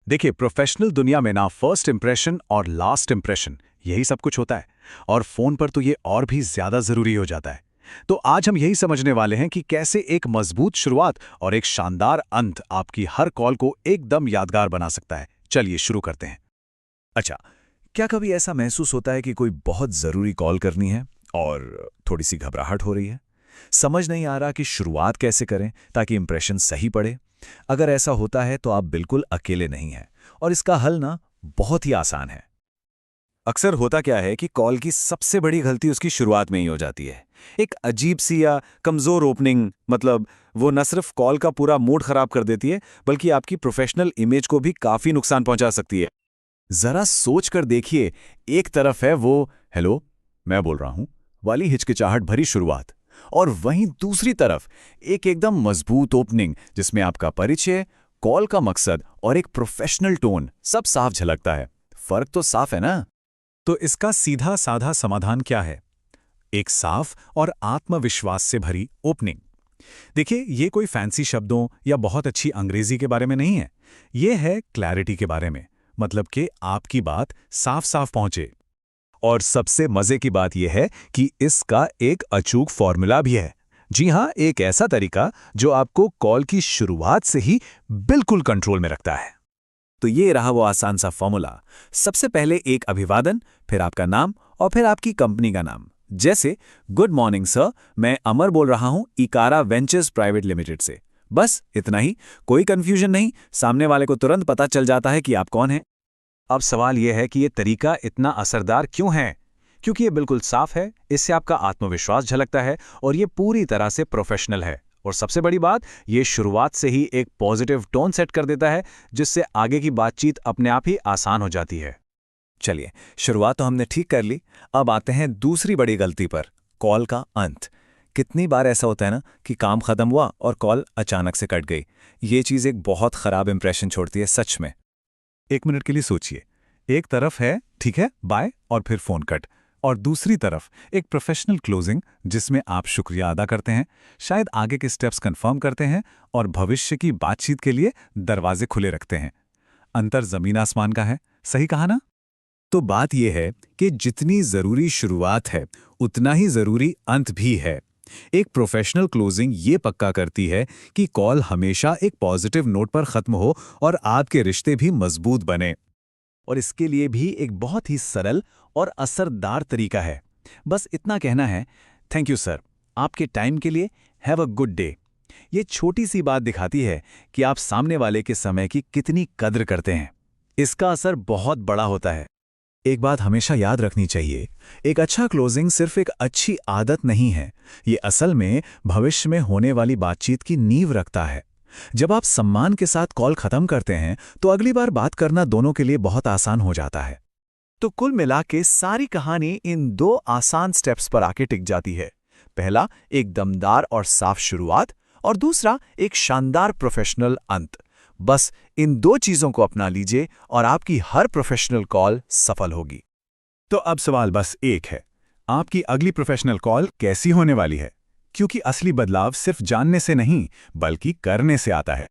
देखिए, प्रोफेशनल दुनिया में ना फर्स्ट इंप्रेशन और लास्ट इंप्रेशन यही सब कुछ होता है। और फोन पर तो ये और भी ज्यादा जरूरी हो जाता है। तो आज हम यही समझने वाले हैं कि कैसे एक मजबूत शुरुआत और एक शानदार अंत आपकी हर कॉल को एकदम यादगार बना सकता है। चलिए शुरू करते हैं। अच्छा, क्या कभी ऐसा महसूस होता है कि कोई बहुत ज़रूरी कॉल करनी है और थोड़ी सी घबराहट हो रही है? समझ नहीं आ रहा कि शुरुआत कैसे करें ताकि इंप्रेशन सही पड़े? अगर ऐसा होता है तो आप बिल्कुल अकेले नहीं हैं और इसका हल ना बहुत ही आसान है। अक्सर होता क्या है कि कॉल की सबसे बड़ी गलती उसकी शुरुआत में ही हो जाती है। एक अजीब सी या कमज़ोर ओपनिंग, मतलब वो न सिर्फ कॉल का पूरा मूड खराब कर देती है बल्कि आपकी प्रोफेशनल इमेज को भी काफ़ी नुकसान पहुंचा सकती है। जरा सोच कर देखिए, एक तरफ है वो हेलो मैं बोल रहा हूं वाली हिचकिचाहट भरी शुरुआत, और वहीं दूसरी तरफ एक एकदम मजबूत ओपनिंग जिसमें आपका परिचय, कॉल का मकसद और एक प्रोफेशनल टोन सब साफ झलकता है। फर्क तो साफ है ना? तो इसका सीधा साधा समाधान क्या है? एक साफ और आत्मविश्वास से भरी ओपनिंग। देखिए, ये कोई फैंसी शब्दों या बहुत अच्छी अंग्रेजी के बारे में नहीं है। ये है क्लैरिटी के बारे में, मतलब कि आपकी बात साफ साफ पहुंचे। और सबसे मजे की बात यह है कि इसका एक अचूक फॉर्मूला भी है। जी हां, एक ऐसा तरीका जो आपको कॉल की शुरुआत से ही बिल्कुल कंट्रोल में रखता है। तो ये रहा वो आसान सा फॉर्मूला। सबसे पहले एक अभिवादन, फिर आपका नाम और फिर आपकी कंपनी का नाम। जैसे, गुड मॉर्निंग सर, मैं अमर बोल रहा हूं इकारा वेंचर्स प्राइवेट लिमिटेड से। बस इतना ही, कोई कंफ्यूजन नहीं, सामने वाले को तुरंत पता चल जाता है कि आप कौन हैं। अब सवाल यह है कि ये तरीका इतना असरदार क्यों है? क्योंकि ये बिल्कुल साफ है, इससे आपका आत्मविश्वास झलकता है और ये पूरी तरह से प्रोफेशनल है। और सबसे बड़ी बात, ये शुरुआत से ही एक पॉजिटिव टोन सेट कर देता है, जिससे आगे की बातचीत अपने आप ही आसान हो जाती है। चलिए, शुरुआत तो हमने ठीक कर ली। अब आते हैं दूसरी बड़ी गलती पर, कॉल का अंत। कितनी बार ऐसा होता है ना कि काम खत्म हुआ और कॉल अचानक से कट गई। ये चीज़ एक बहुत खराब इंप्रेशन छोड़ती है सच में। एक मिनट के लिए सोचिए। एक तरफ है ठीक है बाय और फिर फोन कट, और दूसरी तरफ एक प्रोफेशनल क्लोजिंग जिसमें आप शुक्रिया अदा करते हैं, शायद आगे के स्टेप्स कंफर्म करते हैं और भविष्य की बातचीत के लिए दरवाजे खुले रखते हैं। अंतर जमीन आसमान का है, सही कहा ना? तो बात यह है कि जितनी ज़रूरी शुरुआत है उतना ही ज़रूरी अंत भी है। एक प्रोफेशनल क्लोजिंग ये पक्का करती है कि कॉल हमेशा एक पॉजिटिव नोट पर ख़त्म हो और आपके रिश्ते भी मजबूत बने। और इसके लिए भी एक बहुत ही सरल और असरदार तरीका है। बस इतना कहना है, थैंक यू सर, आपके टाइम के लिए, हैव अ गुड डे। ये छोटी सी बात दिखाती है कि आप सामने वाले के समय की कितनी कद्र करते हैं। इसका असर बहुत बड़ा होता है। एक बात हमेशा याद रखनी चाहिए, एक अच्छा क्लोजिंग सिर्फ एक अच्छी आदत नहीं है, ये असल में भविष्य में होने वाली बातचीत की नींव रखता है। जब आप सम्मान के साथ कॉल खत्म करते हैं तो अगली बार बात करना दोनों के लिए बहुत आसान हो जाता है। तो कुल मिला के सारी कहानी इन दो आसान स्टेप्स पर आके टिक जाती है। पहला, एक दमदार और साफ शुरुआत, और दूसरा, एक शानदार प्रोफेशनल अंत। बस इन दो चीजों को अपना लीजिए और आपकी हर प्रोफेशनल कॉल सफल होगी। तो अब सवाल बस एक है, आपकी अगली प्रोफेशनल कॉल कैसी होने वाली है? क्योंकि असली बदलाव सिर्फ जानने से नहीं बल्कि करने से आता है।